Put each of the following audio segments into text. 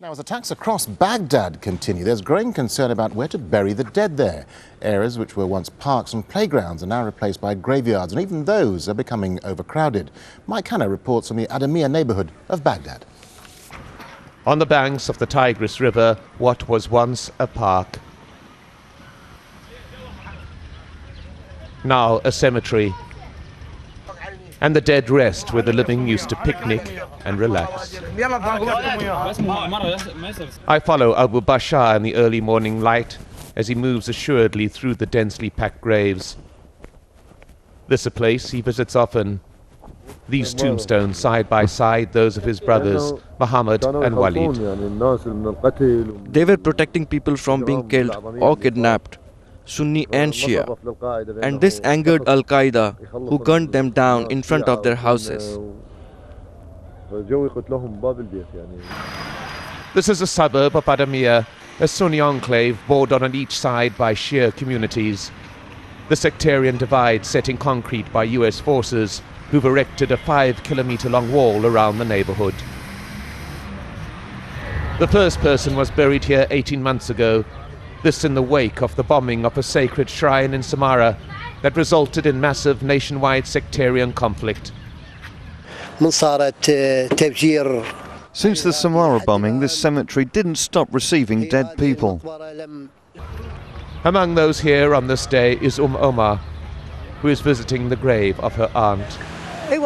Now, as attacks across Baghdad continue, there's growing concern about where to bury the dead there. Areas which were once parks and playgrounds are now replaced by graveyards, and even those are becoming overcrowded. Mike Hanna reports from the Adhamiya neighbourhood of Baghdad. On the banks of the Tigris River, what was once a park, now a cemetery. And the dead rest where the living used to picnic and relax. I follow Abu BASHAR in the early morning light as he moves assuredly through the densely packed graves. This a place he visits often. These tombstones side by side, those of his brothers, Muhammad and Walid. They were protecting people from being killed or kidnapped, Sunni and Shia, and this angered Al-Qaeda, who gunned them down in front of their houses. This is a suburb of Adhamiya, a Sunni enclave bordered on each side by Shia communities. The sectarian divide set in concrete by US forces, who've erected a 5-kilometre-long wall around the neighbourhood. The first person was buried here 18 months ago. This in the wake of the bombing of a sacred shrine in Samarra that resulted in massive nationwide sectarian conflict. Since the Samarra bombing, this cemetery didn't stop receiving dead people. Among those here on this day is Omar, who is visiting the grave of her aunt. We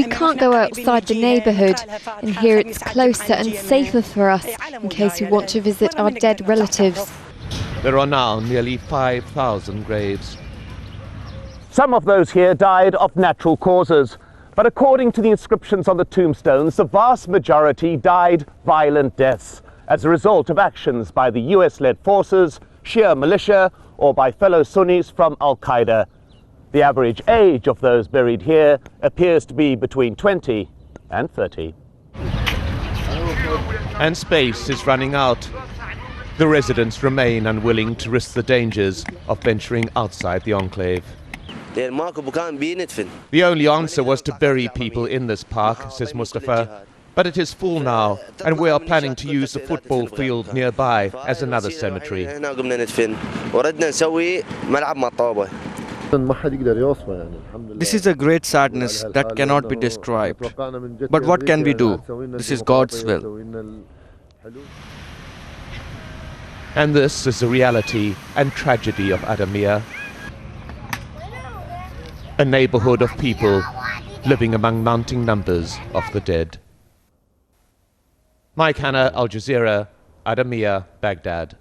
can't go outside the neighbourhood, and here it's closer and safer for us in case we want to visit our dead relatives. There are now nearly 5,000 graves. Some of those here died of natural causes, but according to the inscriptions on the tombstones, the vast majority died violent deaths as a result of actions by the US-led forces, Shia militia, or by fellow Sunnis from Al-Qaeda. The average age of those buried here appears to be between 20 and 30. And space is running out. The residents remain unwilling to risk the dangers of venturing outside the enclave. The only answer was to bury people in this park, says Mustafa, but it is full now, and we are planning to use the football field nearby as another cemetery. This is a great sadness that cannot be described. But what can we do? This is God's will. And this is the reality and tragedy of Adhamiya, a neighbourhood of people living among mounting numbers of the dead. Mike Hanna, Al Jazeera, Adhamiya, Baghdad.